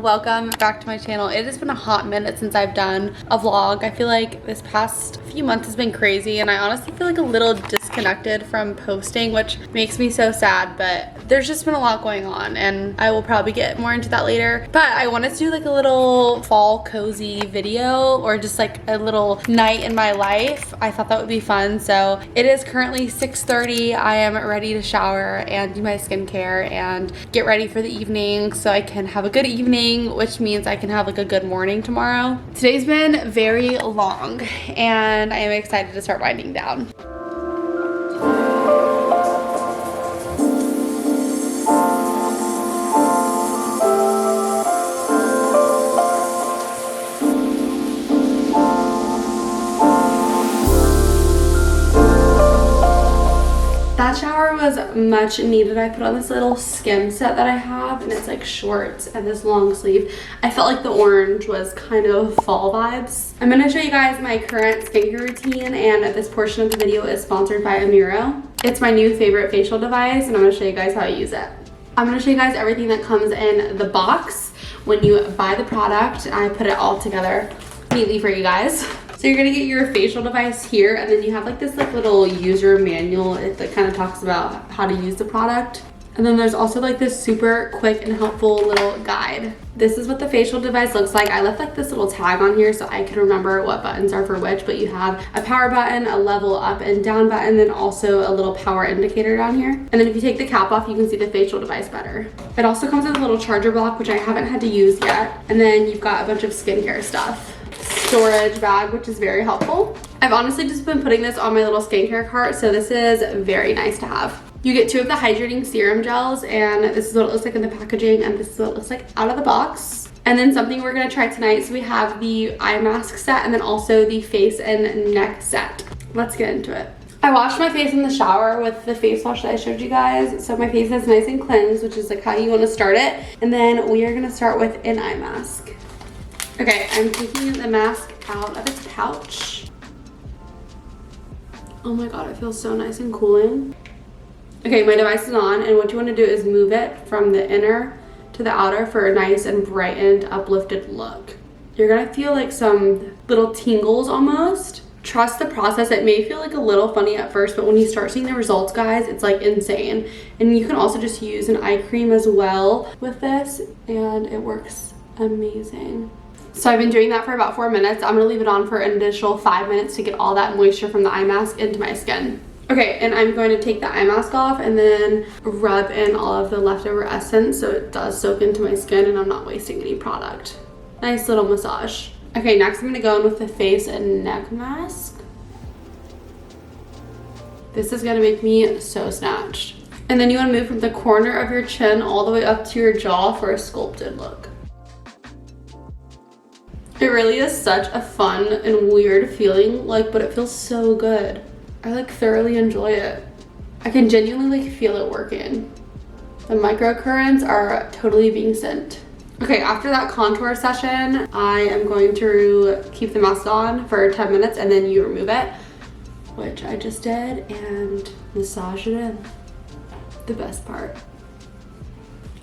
welcome back to my channel. It has been a hot minute since I've done a vlog. I feel like this past few months has been crazy and I honestly feel like a little disconnected from posting, which makes me so sad, but there's just been a lot going on and I will probably get more into that later. But I wanted to do like a little fall cozy video or just like a little night in my life. I thought that would be fun. So it is currently 6:30. I am ready to shower and do my skincare and get ready for the evening so I can have a good evening, which means I can have like a good morning tomorrow. Today's been very long and I am excited to start winding down. That shower was much needed. I put on this little skim set that I have and it's like shorts and this long sleeve. I felt like the orange was kind of fall vibes. I'm going to show you guys my current skincare routine and this portion of the video is sponsored by AMIRO. It's my new favorite facial device and I'm going to show you guys how I use it. I'm going to show you guys everything that comes in the box when you buy the product. I put it all together neatly for you guys. So you're gonna get your facial device here and then you have like this like little user manual. It like kind of talks about how to use the product. And then there's also like this super quick and helpful little guide. This is what the facial device looks like. I left like this little tag on here so I can remember what buttons are for which, but you have a power button, a level up and down button, then also a little power indicator down here. And then if you take the cap off, you can see the facial device better. It also comes with a little charger block, which I haven't had to use yet. And then you've got a bunch of skincare stuff. Storage bag, which is very helpful. I've honestly just been putting this on my little skincare cart, so this is very nice to have. You get 2 of the hydrating serum gels, and this is what it looks like in the packaging, and this is what it looks like out of the box. And then something we're gonna try tonight, so we have the eye mask set and then also the face and neck set. Let's get into it. I washed my face in the shower with the face wash that I showed you guys, so my face is nice and cleansed, which is like how you want to start it. And then we are gonna start with an eye mask. Okay, I'm taking the mask out of its pouch. Oh my god, it feels so nice and cooling. Okay, my device is on, and what you want to do is move it from the inner to the outer for a nice and brightened, uplifted look. You're gonna feel like some little tingles almost. Trust the process. It may feel like a little funny at first, but when you start seeing the results, guys, it's like insane. And you can also just use an eye cream as well with this, and it works amazing. So I've been doing that for about 4 minutes. I'm gonna leave it on for an additional 5 minutes to get all that moisture from the eye mask into my skin. Okay, and I'm going to take the eye mask off and then rub in all of the leftover essence so it does soak into my skin and I'm not wasting any product. Nice little massage. Okay, next I'm gonna go in with the face and neck mask. This is gonna make me so snatched. And then you wanna move from the corner of your chin all the way up to your jaw for a sculpted look. It really is such a fun and weird feeling, like, but it feels so good. I like thoroughly enjoy it. I can genuinely like feel it working. The microcurrents are totally being sent. Okay, after that contour session, I am going to keep the mask on for 10 minutes and then you remove it, which I just did, and massage it in. The best part.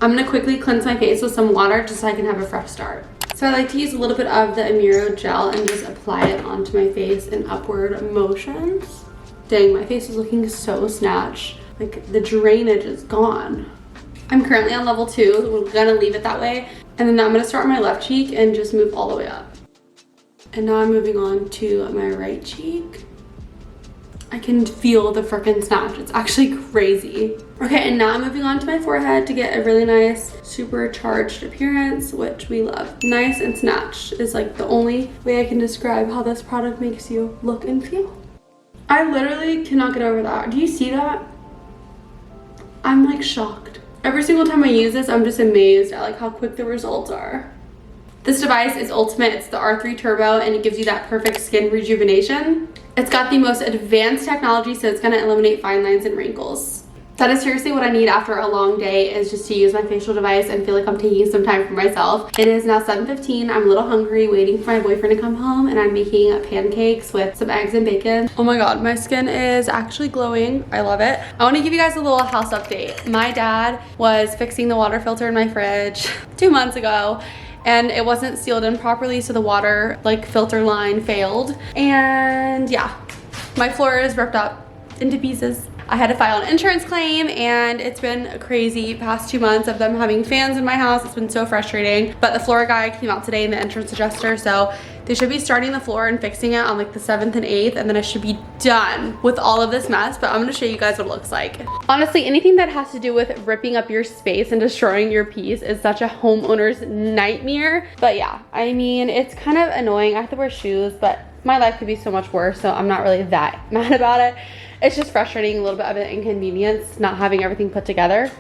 I'm gonna quickly cleanse my face with some water just so I can have a fresh start. So I like to use a little bit of the AMIRO gel and just apply it onto my face in upward motions. Dang, my face is looking so snatched. Like the drainage is gone. I'm currently on level 2. We're gonna leave it that way. And then I'm gonna start on my left cheek and just move all the way up. And now I'm moving on to my right cheek. I can feel the frickin' snatch. It's actually crazy. Okay, and now I'm moving on to my forehead to get a really nice, supercharged appearance, which we love. Nice and snatched is like the only way I can describe how this product makes you look and feel. I literally cannot get over that. Do you see that? I'm like shocked. Every single time I use this, I'm just amazed at like how quick the results are. This device is ultimate. It's the R3 Turbo and it gives you that perfect skin rejuvenation. It's got the most advanced technology, so it's gonna eliminate fine lines and wrinkles. That is seriously what I need after a long day, is just to use my facial device and feel like I'm taking some time for myself. It is now 7:15. I'm a little hungry, waiting for my boyfriend to come home, and I'm making pancakes with some eggs and bacon. Oh my god, my skin is actually glowing. I love it. I want to give you guys a little house update. My dad was fixing the water filter in my fridge 2 months ago, and it wasn't sealed in properly, so the water like filter line failed. And yeah, my floor is ripped up into pieces. I had to file an insurance claim, and it's been a crazy past 2 months of them having fans in my house. It's been so frustrating, but the floor guy came out today and the entrance adjuster, so they should be starting the floor and fixing it on like the 7th and 8th, and then I should be done with all of this mess. But I'm gonna show you guys what it looks like. Honestly, anything that has to do with ripping up your space and destroying your piece is such a homeowner's nightmare. But yeah, I mean, it's kind of annoying. I have to wear shoes, but my life could be so much worse, so I'm not really that mad about it. It's just frustrating, a little bit of an inconvenience not having everything put together.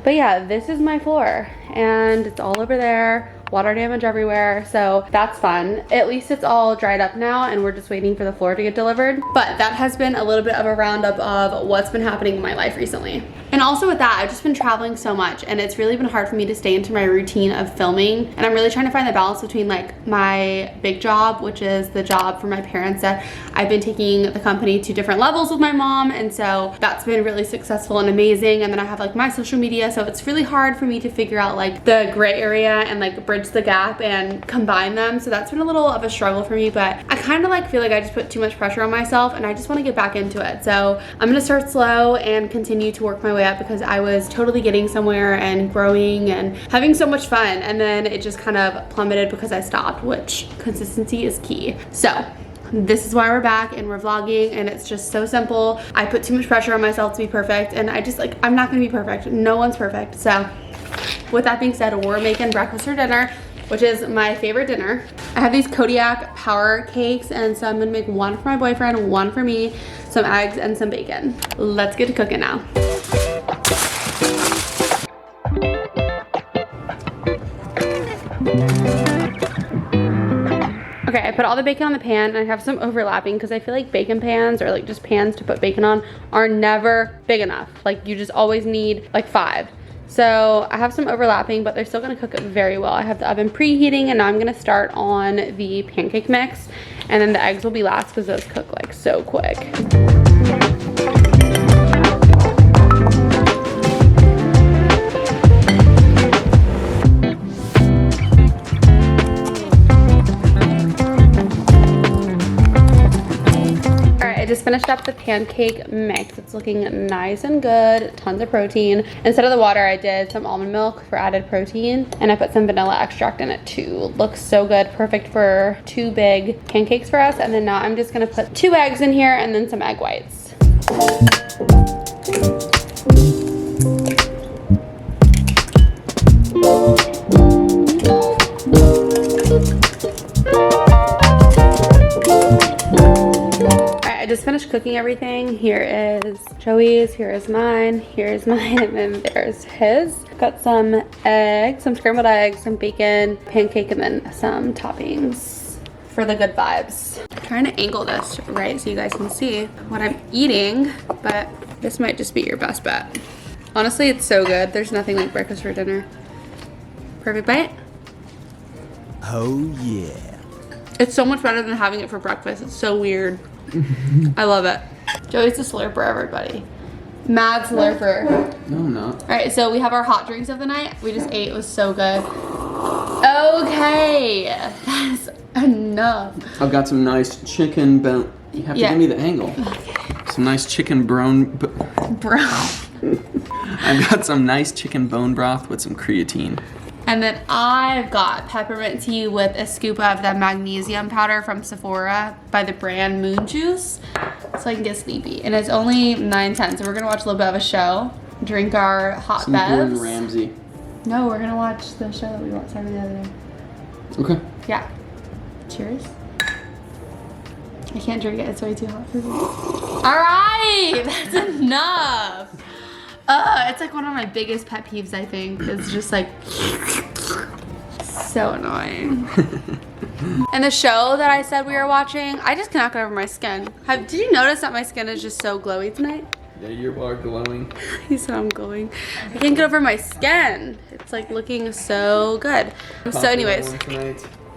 But yeah, this is my floor, and it's all over there. Water damage everywhere, so that's fun. At least it's all dried up now, and we're just waiting for the floor to get delivered. But that has been a little bit of a roundup of what's been happening in my life recently. And also with that, I've just been traveling so much, and it's really been hard for me to stay into my routine of filming. And I'm really trying to find the balance between like my big job, which is the job for my parents that I've been taking the company to different levels with my mom, and so that's been really successful and amazing. And then I have like my social media, so it's really hard for me to figure out like the gray area and like bridge the gap and combine them. So that's been a little of a struggle for me, but I kind of like feel like I just put too much pressure on myself, and I just want to get back into it. So I'm gonna start slow and continue to work my way up, because I was totally getting somewhere and growing and having so much fun, and then it just kind of plummeted because I stopped, which consistency is key. So this is why we're back and we're vlogging, and it's just so simple. I put too much pressure on myself to be perfect, and I just like, I'm not gonna be perfect. No one's perfect. So with that being said, we're making breakfast for dinner, which is my favorite dinner. I have these Kodiak power cakes, and so I'm gonna make one for my boyfriend, one for me, some eggs and some bacon. Let's get to cooking now. Okay, I put all the bacon on the pan, and I have some overlapping because I feel like bacon pans, or like just pans to put bacon on, are never big enough. Like you just always need like 5. So I have some overlapping, but they're still gonna cook very well. I have the oven preheating, and now I'm gonna start on the pancake mix, and then the eggs will be last because those cook like so quick. I just finished up the pancake mix. It's looking nice and good, tons of protein. Instead of the water, I did some almond milk for added protein, and I put some vanilla extract in it too. Looks so good, perfect for 2 big pancakes for us. And then now I'm just gonna put 2 eggs in here and then some egg whites. I just finished cooking everything. Here is Joey's, here is mine, here is mine, and then there's his. Got some eggs, some scrambled eggs, some bacon, pancake, and then some toppings for the good vibes. I'm trying to angle this right so you guys can see what I'm eating, but this might just be your best bet. Honestly, it's so good. There's nothing like breakfast for dinner. Perfect bite. Oh yeah. It's so much better than having it for breakfast. It's so weird. I love it. Joey's the slurper, everybody. Mad slurper. No, I'm not. All right, so we have our hot drinks of the night. We just ate. It was so good. Okay, that's enough. I've got some nice chicken bone. You have to give me the angle. Okay. Some nice chicken brown. I've got some nice chicken bone broth with some creatine. And then I've got peppermint tea with a scoop of the magnesium powder from Sephora by the brand Moon Juice, so I can get sleepy. And it's only 9:10, so we're gonna watch a little bit of a show, drink our hot some bevs. Gordon Ramsay. No, we're gonna watch the show that we watched the other day. Okay. Yeah. Cheers. I can't drink it, it's way too hot for me. All right, that's enough. It's like one of my biggest pet peeves, I think. It's just like so annoying. And the show that I said we were watching, I just cannot get over my skin. Did you notice that my skin is just so glowy tonight? Yeah, you are glowing. You saw I'm glowing. I can't get over my skin. It's like looking so good. So anyways.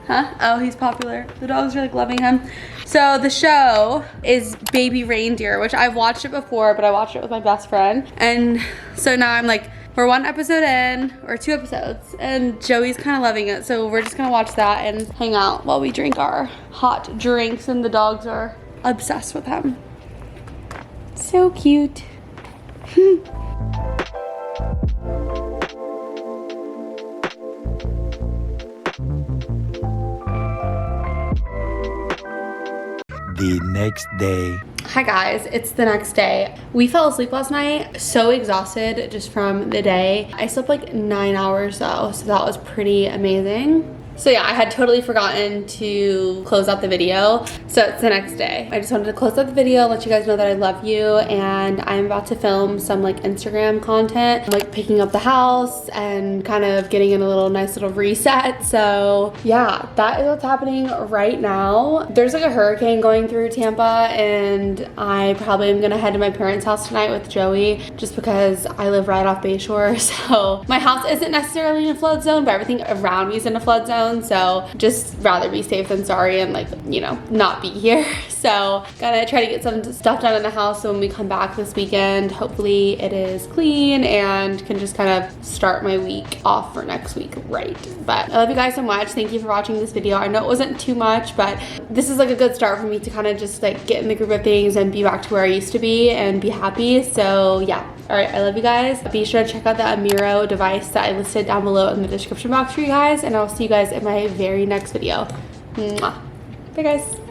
Huh? Oh, he's popular. The dogs are like loving him. So the show is Baby Reindeer, which I've watched it before, but I watched it with my best friend. And so now I'm like we're 1 episode in, or 2 episodes, and Joey's kind of loving it. So we're just gonna watch that and hang out while we drink our hot drinks, and the dogs are obsessed with him. So cute. The next day. Hi guys, it's the next day. We fell asleep last night, so exhausted just from the day. I slept like 9 hours though, so that was pretty amazing. So yeah, I had totally forgotten to close out the video. So it's the next day. I just wanted to close out the video, let you guys know that I love you, and I'm about to film some like Instagram content, like picking up the house and kind of getting in a nice little reset. So yeah, that is what's happening right now. There's like a hurricane going through Tampa, and I probably am gonna head to my parents' house tonight with Joey just because I live right off Bayshore. So my house isn't necessarily in a flood zone, but everything around me is in a flood zone. So just rather be safe than sorry, and like, you know, not be here. So gotta try to get some stuff done in the house, so when we come back this weekend, hopefully it is clean and can just kind of start my week off for next week right. But I love you guys so much. Thank you for watching this video. I know it wasn't too much, but this is like a good start for me to kind of just like get in the groove of things and be back to where I used to be and be happy. So yeah. All right, I love you guys. Be sure to check out the AMIRO device that I listed down below in the description box for you guys, and I'll see you guys in my very next video. Mwah. Bye guys.